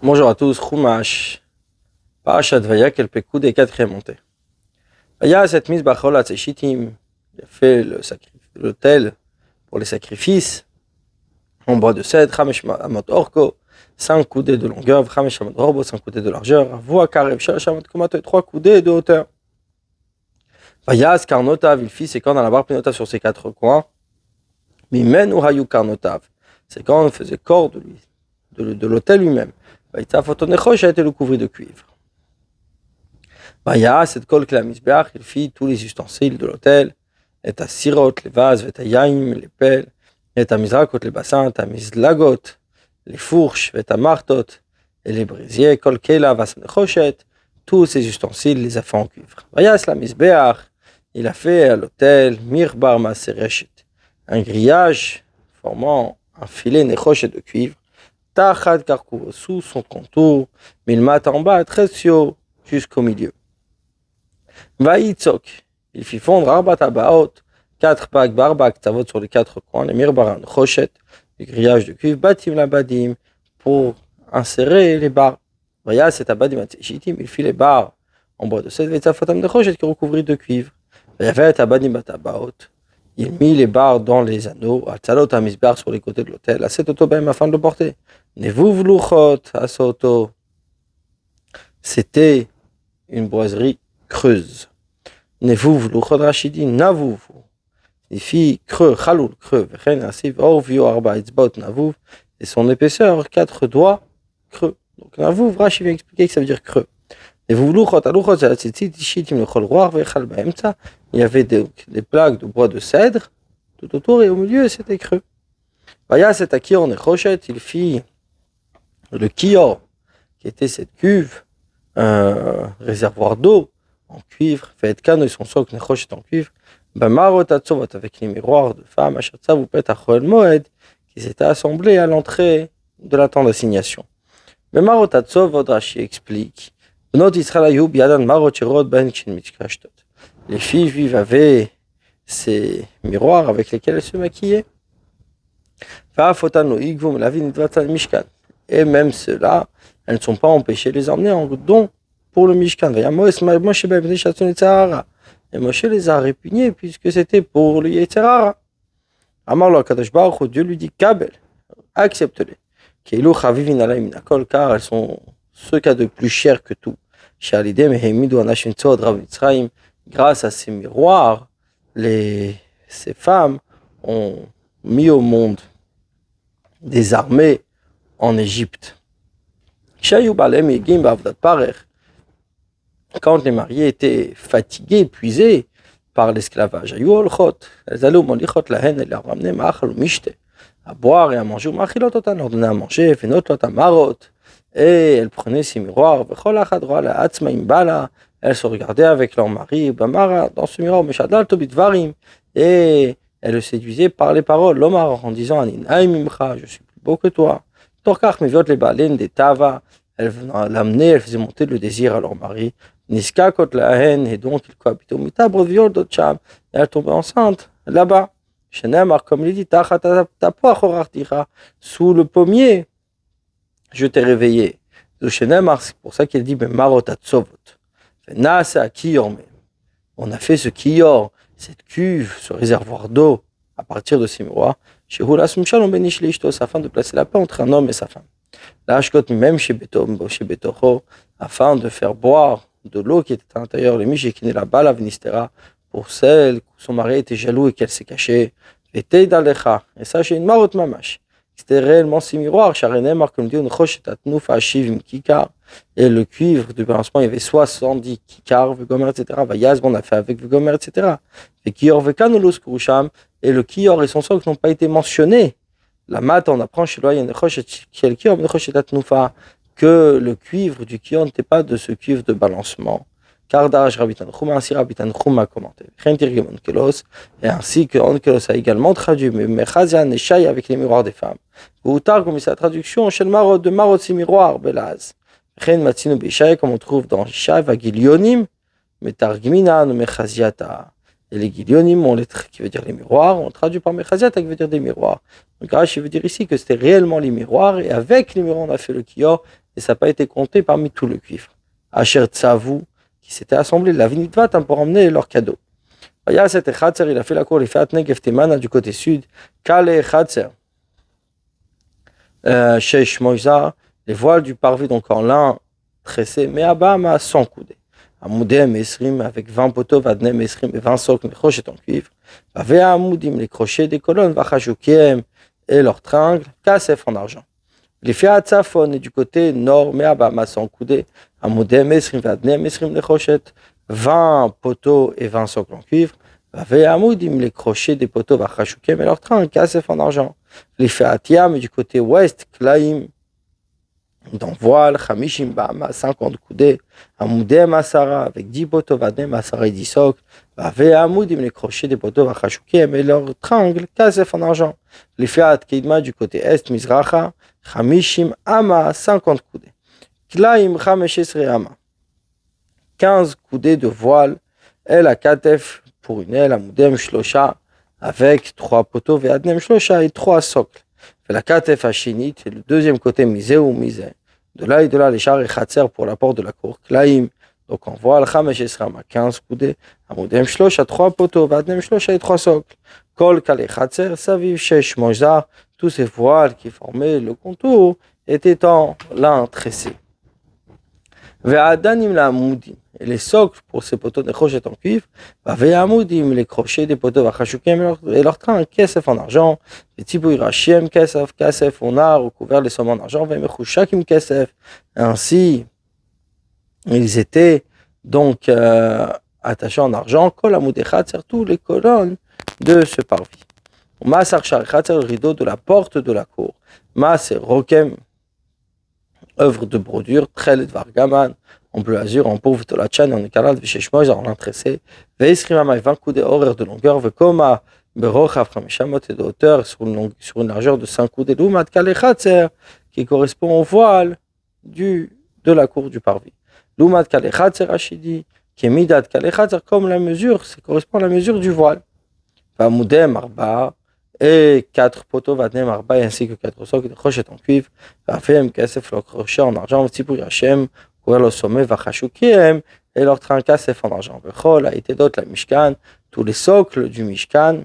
Bonjour à tous, Chumash, Parashat Vayakel Pekoud 4e montée. Vaya cette mise Bachol Hatzeshitim, il a fait l'autel pour les sacrifices en bois de cèdre, Chamesh Amot Orko, 5 coudées de longueur, Chamesh Amot Orbo, 5 coudées de largeur, Voa Karev, Shalosh Amot Komato, et 3 coudées de hauteur. Vayas Karnotav, il fit ses cornes à la barre Pinotav sur ses 4 coins, Mimen ou Hayu Karnotav, ses cornes faisaient corps de lui, de l'autel lui-même. Vaïta Fotonechosh a été le couvrir de cuivre. Vaya, cette colle que la misbeach, il fit tous les ustensiles de l'autel, et à sirot, les vases, et à yaim, les pelles, et à mizrakot, les bassins, et à mizlagot, les fourches, et à martot, et les brisiers, kol kela, vasanechoshet, tous ces ustensiles les a fait en cuivre. Vaya, la misbeach, il a fait à l'autel, mirbar masereshet, un grillage formant un filet nechoshet de cuivre, Tachad Karkou, sous son contour, Milmat en bas, Tresio, jusqu'au milieu. Vaïtzok, il fit fondre Arbat Abaot, 4 bacs barbak, tavot sur les 4 coins, les mirbaran, Rochet, le grillage de cuivre, Batim la Badim, pour insérer les barres. Vaya, c'est Abadim Atseshitim, il fit les barres en bois de cèdre, Vetzafotam de Rochet qui recouvrit de cuivre. Vaya, Abadim Batabaot. Il mit les barres dans les anneaux, à Tzalot à Misbar sur les côtés de l'autel, à cet autobem afin de le porter. Nevuv Luchot à Soto. C'était une boiserie creuse. Nevuv Luchot Rachidi, Navuv. Signifie creux, Chaloul, creux. Vechen Asiv, Orvio Arba Itzbot Navuv. Et son épaisseur, 4 doigts creux. Donc Navuv, Rashi vient expliquer que ça veut dire creux. Il y avait des plaques de bois de cèdre tout autour et au milieu c'était creux. Vaya cet akior nechoshet, il fit le kior qui était cette cuve, un réservoir d'eau en cuivre, fait kano et son socle nechoshet en cuivre, bamarot atzovot avec les miroirs de femmes, achatzav ou pet achoel moed qui s'étaient assemblés à l'entrée de la tente d'assignation. Bamarot atzovot, Rashi explique. Les filles juives avaient ces miroirs avec lesquels elles se maquillaient. Et même ceux-là, elles ne sont pas empêchées de les emmener en don pour le Mishkan. Et Moshe les a répugnés puisque c'était pour le Yetzerara. Dieu lui dit Kabel, accepte-les. Car elles sont ce qu'il y a de plus cher que tout. Grâce à ces miroirs, ces femmes ont mis au monde des armées en Égypte. Quand les mariés étaient fatigués, épuisés par l'esclavage, elles leur ramenaient à boire et à manger, leur donnaient à manger, et elles prenaient ces miroirs, elles se regardaient avec leur mari, dans ce miroir, et elles le séduisaient par les paroles, l'omar, en disant, je suis plus beau que toi. Elles l'amenaient, elles faisaient monter le désir à leur mari, et donc ils cohabitaient au et elles tombaient enceintes là-bas. Comme il dit, sous le pommier, je t'ai réveillé. C'est pour ça qu'il dit on a fait ce kiyor, cette cuve, ce réservoir d'eau à partir de ces miroirs, afin de placer la paix entre un homme et sa femme. Même chez Betocho, afin de faire boire de l'eau qui était à l'intérieur, le Mishekine la bala venistera, pour celle où son mari était jaloux et qu'elle s'est cachée. Et ça, c'est une marot mamash. C'était réellement ces miroirs, comme dit, et le cuivre du balancement, il y avait 70 kikar, etc. On a fait avec Vegomer, etc. Et le kior et son socle n'ont pas été mentionnés. La mat, on apprend chez Loya que le cuivre du kior n'était pas de ce cuivre de balancement. Car Daraj Rabitan Chouma, ainsi Rabitan Chouma a commenté. Et ainsi que Onkelos a également traduit Mechazian et Shai avec les miroirs des femmes. Ou Targum, sa traduction, chez le marot de marot, ces miroirs, Belaz. Chen Matsino Bishai, comme on trouve dans Shai, Vagilionim, Metargmina, Mechaziata. Et les Gilionim, qui veut dire les miroirs, on traduit par Mechaziata, qui veut dire des miroirs. Donc Rashi veut dire ici que c'était réellement les miroirs, et avec les miroirs, on a fait le kior, et ça n'a pas été compté parmi tout le cuivre. Asher Tsavu, qui s'était assemblé, la Vinitvat, pour emmener leur cadeau. Vaya cet Echatzer, il a fait la cour, il fait Atnegev Temana du côté sud. Kale Echatzer, chez Shmoïza, les voiles du parvis, donc en lin tressé, mais à bas, à 100 coudées. Amoudem Esrim, avec 20 poteaux, Vadnem Esrim, et 20 socles, les crochets en cuivre. Vavea Amoudim, les crochets des colonnes, Vachajukiem, et leurs tringles, Kasef en argent. Les Fiat Safon, et du côté nord, mais à bas, à 100 coudées. Amoudem Esrim, Vadnem Esrim, les crochets, 20 poteaux et 20 socles en cuivre. Vavea Amoudim, les crochets des poteaux, Vachajukiem, et leurs tringles, Kasef en argent. Les Fiat Yam, et du côté ouest, Klaim, dans voile, Chamishim Bahama, 50 coudées, Amoudem Asara, avec 10 poteaux, Vadem Asara et 10 socles, Vave Amoudim, les crochets des poteaux, Vachachoukiem, et leurs tringles, Kasef en argent. Les Fiat Keidma du côté est, Mizracha, Chamishim Ama, 50 coudées. Klaim Chameshesre Ama, 15 coudées de voile, El Akatef pour une aile, Amoudem Shlosha, avec 3 poteaux, Vadem Shlosha et 3 socles. La Katef Hashinit, et le deuxième côté, Misé ou Misé. De là, les chars et Khatser pour la porte de la cour. Klaim, donc on voit Al-Khamesh Esram à 15 coudées. Amoudem Shlosh à 3 poteaux. Vadnem Shlosh à 3 socles. Kol Kale Khatser, Saviv Shesh Mojzar, tous ces voiles qui formaient le contour étaient en lin tressé. Ve'adanim la Amoudim, et les socles pour ces poteaux de crochets en cuivre, Ve'amoudim, les crochets des poteaux Vachachoukim et leur train, Kesef en argent, et Tibouy Rachiem, Kesef en art, recouvert les sommes en argent, Ve'mechouchakim Kesef, ainsi ils étaient donc attachés en argent, Kol Amoudechat, surtout les colonnes de ce parvis. Masar Sharichat, le rideau de la porte de la cour. Mas et Rokem, œuvre de brodure, Tchelet Vargaman, en bleu azur, en pauvre de la tchan, en écarlate, Vesheshmoïs, en lin tressé, Veisrimama, 20 coudées horaires de longueur, Vekoma, Berochav, Rameshamot, et de hauteur, sur une largeur de 5 coudées, Loumat Kalechatzer, qui correspond au voile de la cour du parvis. Loumat Kalechatzer, Rachidi, qui est Midat Kalechatzer, comme la mesure, ça correspond à la mesure du voile. Vamoudem, Arba, et 4 poteaux, Vadnem, Arba, ainsi que 4 socles, de crochets en cuivre, Vafem, Kesef, le crochet en argent, Tzipur Hachem, couvert le sommet, Vachachoukiem, et leur train Kesef en argent. Vechol a été d'autres la Mishkan, tous les socles du Mishkan,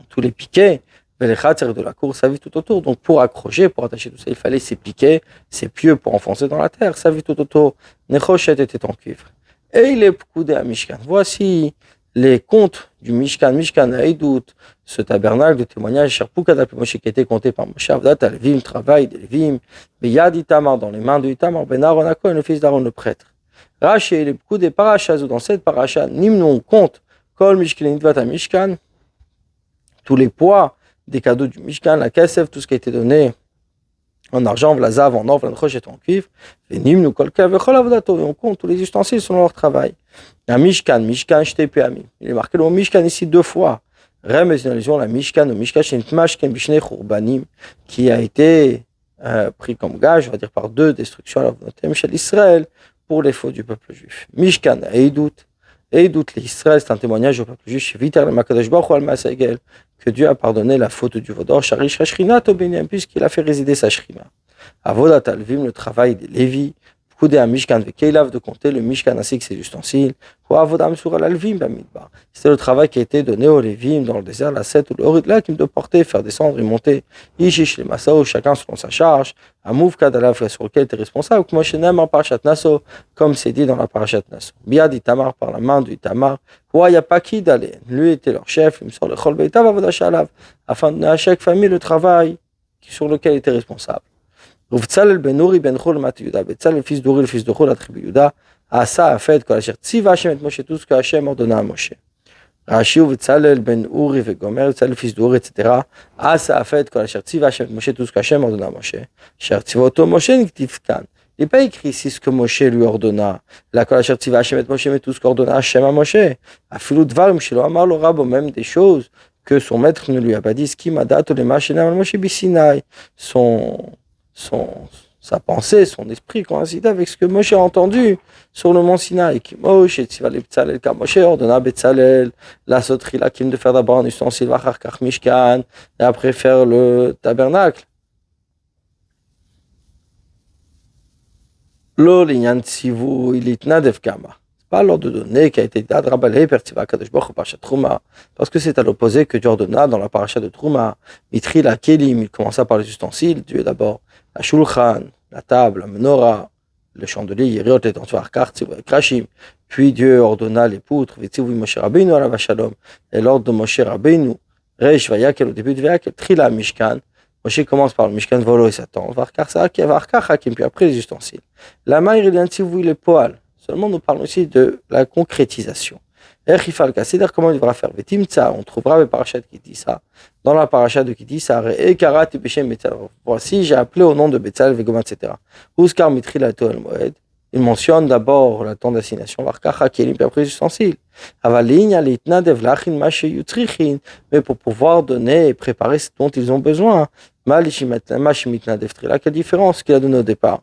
tous les piquets, les khatser de la cour, ça vit tout autour. Donc pour accrocher, pour attacher tout ça, il fallait ces piquets, ces pieux pour enfoncer dans la terre, ça vit tout autour. Nechochet était en cuivre. Et il est coudé à Mishkan. Voici les comptes du Mishkan, Mishkan Haïdout, ce tabernacle de témoignage, Sherpoukadap Moshe qui était compté par Moshe, Avdat Alvim, travail des Levim, Beyad Itamar, dans les mains de Itamar, Ben Aaron Akon, le fils d'Aaron le prêtre. Raché, les coups des parachas, dans cette paracha, Nimnon compte, Kol Mishkan Idvat Mishkan, tous les poids des cadeaux du Mishkan, la Kesef, tout ce qui a été donné en argent, Vlazav, en or, Vlanchoch et en cuivre, et Nimnou Kolka, Vechol Avdato, et on compte tous les ustensiles selon leur travail. Un Mishkan, Mishkan, Shtepéami. Il est marqué le mot Mishkan ici 2 fois. Remez une allusion la Mishkan, au Mishkan, Shentmashken, Bishne, Chourbanim, qui a été pris comme gage, on va dire par 2 destructions à la volonté de Israël pour les faux du peuple juif. Mishkan, Eidout l'Israël, c'est un témoignage au peuple juif, que Dieu a pardonné la faute du Vaudor, Sharish Hashrina Tobenim, puisqu'il a fait résider sa Shrina. Avodat Alvim, le travail des Lévis, Koudé à Mishkan Vekeilav, de compter le Mishkan ainsi que ses ustensiles, ou Avodam sur Alvim Bamidbar. C'était le travail qui a été donné aux Lévim dans le désert, la 7 ou le Horidla, qui de porter, faire descendre et monter, Ishish les Massao, chacun selon sa charge, Amouf Kadalav sur lequel tu es responsable, en Parashat Naso, comme c'est dit dans la Parashat Naso. Biad Itamar, par la main de Itamar, Ouaya Paki d'aller, lui était leur chef, il me sort le Chol Beitav Avodashalav, afin de donner à chaque famille le travail sur lequel il était responsable. Uvtzalel ben Uri ben Chol mat Yuda, Betzalel fils d'Uri, le fils de Chol, la tribu Yuda, Asa a fait quand Tziva Hashem et Moshe, tout ce que Hashem ordonna à Moshe. Rashi Uvtzalel ben Uri ve Gomer, Tzalel fils d'Uri, etc. Asa a fait quand Tziva Hashem et Moshe, tout ce que Hashem ordonna à Moshe. Cher Tzivoto Moshe Niktivkan. Il n'est pas écrit ici ce que Moshe lui ordonna. La kol asher tziva Hashem et Moshe, mais tout ce qu'ordonna Hashem à Moshe. Afilu dvarim shelo amar lo rabo, même des choses que son maître ne lui a pas dit. Ce qui m'a daté les machinam al Moshe bisinai. Sa pensée, son esprit coïncide avec ce que Moshe a entendu sur le mont Sinaï. Qui Moshe, Tzivalé Betzalel, car Moshe ordonna Betzalel, la sauterie, la kim de faire d'abord un ustensile, Vachar Kach Mishkan, et après faire le tabernacle. Lo l'inyan tzivui litnadev kama. C'est pas l'ordre de donner qui a été dit à Drabalé, Pertiva Kadosh Baruch Hu Parashat Trouma, parce que c'est à l'opposé que Dieu ordonna dans la paracha de Trouma. Mitri la kelim, il commença par les ustensiles, Dieu d'abord la shulchan, la table, la menorah, le chandelier, Yeriot, les tentoirs, Tzivui Krashim. Puis Dieu ordonna les poutres, Vitzivui Moshe Rabbeinu alav shalom, et l'ordre de Moshe Rabbeinu, Reish Vayakel au début de Vayakel, Trila Mishkan. Moshe commence par le Mishkan Volo et Satan, Varkar Hakim, puis après les ustensiles. La maïr, il y les poils. Seulement, nous parlons aussi de la concrétisation. C'est-à-dire comment il devra faire. Vetimtsa, on trouvera le parachat qui dit ça. Dans la parachat de qui dit ça, voici, j'ai appelé au nom de Betzal, Vegoma, etc. Uskar Mitri la Toel Moed. Il mentionne d'abord la temps d'assignation, Varkar Hakim, puis après les ustensiles. Mais pour pouvoir donner et préparer ce dont ils ont besoin. Quelle différence qu'il a donné au départ.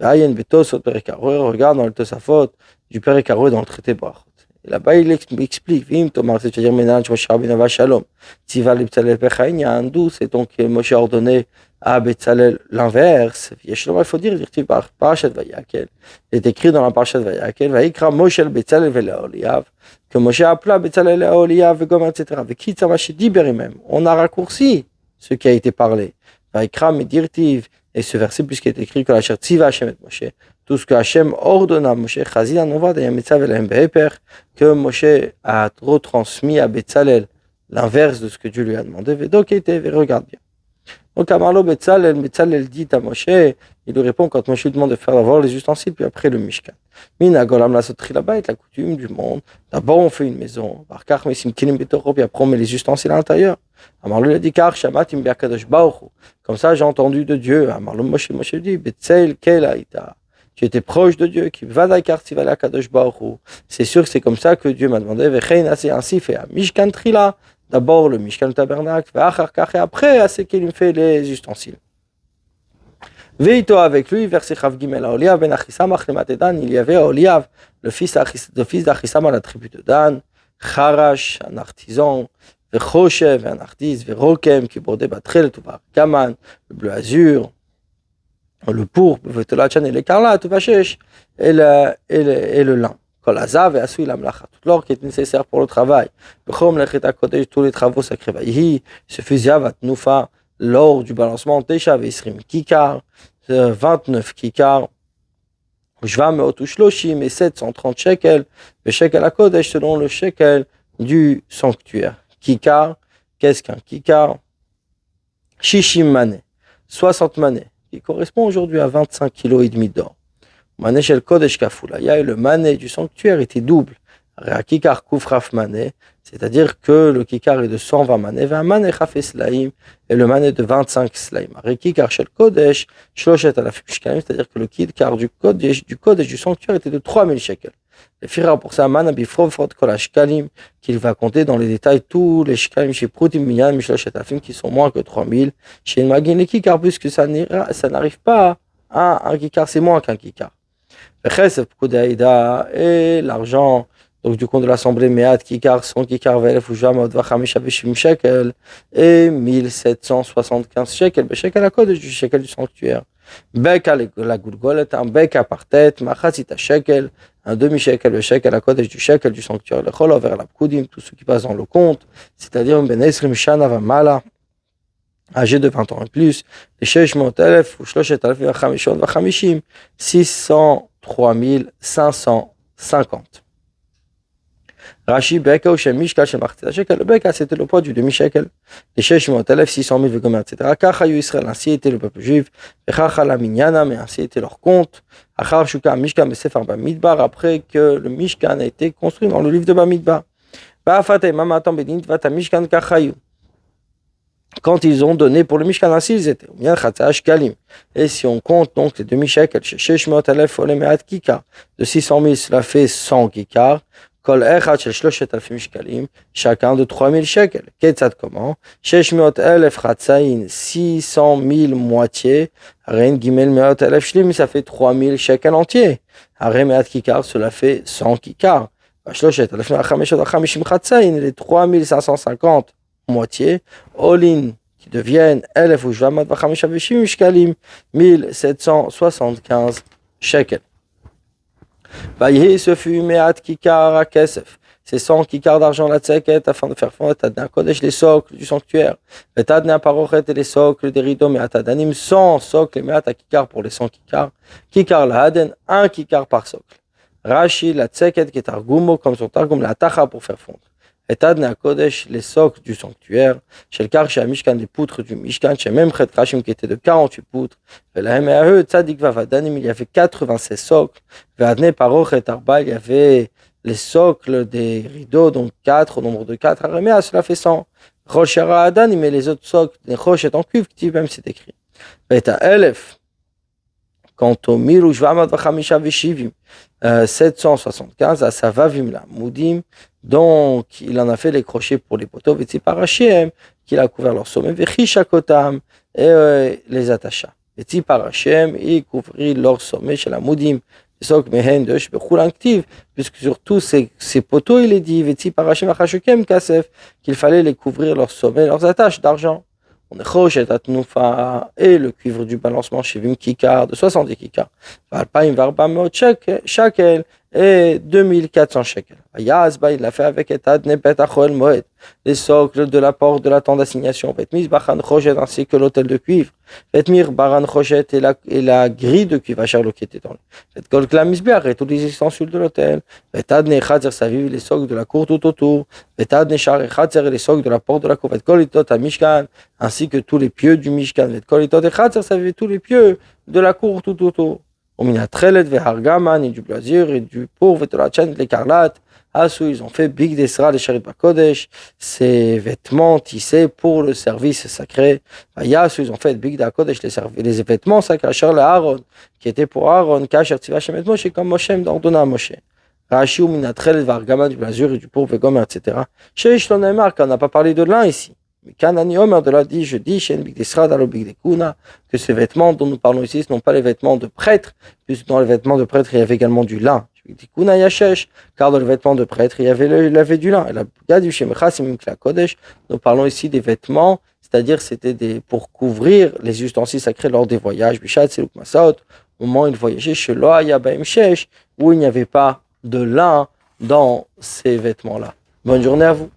Regarde dans le Tosafot du Père Ekaroué dans le traité Brachot. Et là-bas, il explique, c'est-à-dire ménage Moshe Rabbeinu va shalom. Tiva le Betzalel pechaïnia andou, c'est donc Moshe a ordonné à Betzalel l'inverse. Il faut dire, par Parashat Vayakel. Il est écrit dans la Parashat Vayakel, Vaikra Moshe el Betzalel velaoliav, que Moshe appela Betzalel et Oliav, etc. Avec qui ça marche même. On a raccourci ce qui a été parlé. Vaikra Medirtiv. Et ce verset, puisqu'il est écrit que la chair tziva Hashem et Moshe, tout ce que Hashem ordonne à Moshe, Chazina Novad et Yametzav et Be'eper, que Moshe a retransmis à Betzalel l'inverse de ce que Dieu lui a demandé. Donc, regarde bien. Donc, Amarlo Betzalel dit à Moshe, il lui répond quand Moshe lui demande de faire d'abord les ustensiles, puis après le Mishkan. Mina Golam la sotri là-bas est la coutume du monde. D'abord, on fait une maison. Barkach Mesim Kilim Betoro, puis après, on met les ustensiles à l'intérieur. Amarlo lui a dit, Kar Shamatim Be'akadosh Baruch Hu. Comme ça, j'ai entendu de Dieu. Amarlo Moshe dit, Betzel Kelaïta. Tu étais proche de Dieu, qui va d'Aikar Tivala Kadosh Baruch Hu. C'est sûr que c'est comme ça que Dieu m'a demandé, Vechein, c'est ainsi fait à Mishkan Trila. D'abord le Mishkan Tabernacle, et après, c'est qu'il me fait les ustensiles. Veito avec lui, verset Chav Gimel, Oliav ben Achissamach le Dan, il y avait Oliav, le fils d'Achissam à la tribu de Dan, Charash, un artisan, Vechoshev, un artiste, Verokem, qui bordait Batrel, Touvar Kaman, le bleu azur, le pourpre, Vetolachan et l'écarlate, Vachesh, et le lin. Kol Azav et Asui la Mlacha, tout l'or qui est nécessaire pour le travail. Bechom Lechet HaKodesh, tous les travaux sacrés. Vaïhi, ce fusiav Atnufa, l'or du balancement, Tesha Vesrim Kikar, 29 Kikar, Ujva Meotu Shloshim et 730 shekels, le shekel HaKodesh selon le shekel du sanctuaire. Kikar, qu'est-ce qu'un Kikar? Shishim Mané, 60 manées, qui correspond aujourd'hui à 25,5 kg d'or. Mané shel Kodesh Kafulaya, et le mané du sanctuaire était double. Kikar Kufraf mané, c'est-à-dire que le kikar est de 120 mané, et un mané Chafé Slaim, et le mané de 25 Slaim. Kikar shel Kodesh, Shloshet alafim shekalim, c'est-à-dire que le kikar du Kodesh du sanctuaire était de 3000 shekels. Le Fira pour ça, Mana Bifrofrot Kol Shekalim, qu'il va compter dans les détails tous les shekalim chez Prutim Minyan Mishloshet alafim qui sont moins que 3000. Chez Magin les kikar, puisque ça n'arrive pas à un kikar, c'est moins qu'un kikar. Et l'argent donc du compte de l'assemblée Meat Kikar, son Kikar Velef ou Jamot Vachamisha Vishim Shekel et 1775 Shekel, Shekel à Kodesh du Shekel du sanctuaire. Beka la Goulgolet, un Beka par tête, Machazita Shekel, un demi-shekel, le Shekel à Kodesh du Shekel du sanctuaire, le Cholo vers la Pkudim, tout ce qui passe dans le compte, c'est-à-dire Ben Esrim Shana Vamala, âgé de 20 ans et plus, les Sheshmot Elef ou Shloshet Alef Vachamishon Vachamishim, 603 550. Rashi Beka ou Shemishka Shemachtzah Shekel, le Beka c'était le poids du demi-shekel, les Sheshmot Elef 600 000 Vegom, etc. Kachayu Israël, ainsi était le peuple juif, Vechachala Minyana, mais ainsi était leur compte, Achar Shuka Mishkan Besefar Bamidbar, après que le Mishkan a été construit dans le livre de Bamidbar. Ba'afatei Mamatan Bedin Vata Mishkan Kachayu. Quand ils ont donné pour le Mishkan, ainsi ils étaient. Et si on compte donc les demi-shekels, de 600 000, cela fait 100 kikar. Chacun de 3000 shekels. Ketzat comment? 600 000 moitiés. Ça fait 3000 shekels entiers. Cela fait 100 kikar. Les 3550 moitié, all-in, qui deviennent 1775 shekels. Vaïe, ce fut Meat Kikar à Kesef. C'est 100 kikars d'argent la tzeket afin de faire fondre Tadna Kodesh, les socles du sanctuaire. Et Tadna Parochet et les socles des rideaux, mais Atadanim 100 socles et Meat Kikar pour les 100 kikars. Kikar la Haden, un kikar par socle. Rashi la tzeket qui est Targumo, comme son Targum la Tacha pour faire fondre. Et Tadna Kodesh, les socles du sanctuaire. Chez le Kar, chez Mishkan, des poutres du Mishkan, chez Memchet Krashim qui était de 48 poutres. Et la Hemeahe, Tzadik Vavadanim, il y avait 96 socles. Vadne Parochet Arba, il y avait les socles des rideaux, donc 4, au nombre de 4, Aréméa, cela fait 100. Roshara Adan, il met les autres socles, les roches en cuivre, même c'est écrit. Et à Elef, quant au Mirouj Vamad Vachamisha Veshivim, 775, à Savavim la Moudim, donc il en a fait les crochets pour les poteaux, Vetsipar Hashem, qu'il a couvert leur sommet, Vechishakotam, et les attacha. Vetsipar Hashem, il couvrit leur sommet chez la Moudim. Puisque sur tous ces poteaux, il est dit qu'il fallait les couvrir leurs sommets, leurs attaches d'argent. Et le cuivre du balancement chez Vim Kikar de 70 Kikar. Shakel et 2400 shekels. Yazba, il l'a fait avec les socles de la porte de la tente d'assignation, ainsi que l'autel de cuivre, et la grille de cuivre, qui était dans le et tous les ustensiles de l'autel, les socles de la cour tout autour, et les socles de la porte de la cour, ainsi que tous les pieux du Mishkan, tous les pieux de la cour tout autour. Et du blasure et du pourpre, de la chaîne de l'écarlate. Ils ont fait Big Desra, les Sharit Bakodesh, ces vêtements tissés pour le service sacré. Ils ont fait Big Dakodesh, les vêtements sacrés, Charles Aaron, qui était pour Aaron, Kasher Tziva Shemet Moshe, comme Moshe ordonna à Moshe. Rashi ou Minatrel, Vargama, du blasure et du pourpre, Gomer, etc. Chez Ishlonemar, qu'on n'a pas parlé de l'un ici. Mais Kanani Omer de la dit, je dis, chez Big Desra, dans le Big Dekuna, que ces vêtements dont nous parlons ici, ce ne sont pas les vêtements de prêtre, puisque dans les vêtements de prêtre, il y avait également du lin. Car dans le vêtement de prêtre, il y avait du lin. Nous parlons ici des vêtements, c'est-à-dire c'était pour couvrir les ustensiles sacrés lors des voyages. Au moment où ils voyageaient chez Loaya où il n'y avait pas de lin dans ces vêtements-là. Bonne journée à vous.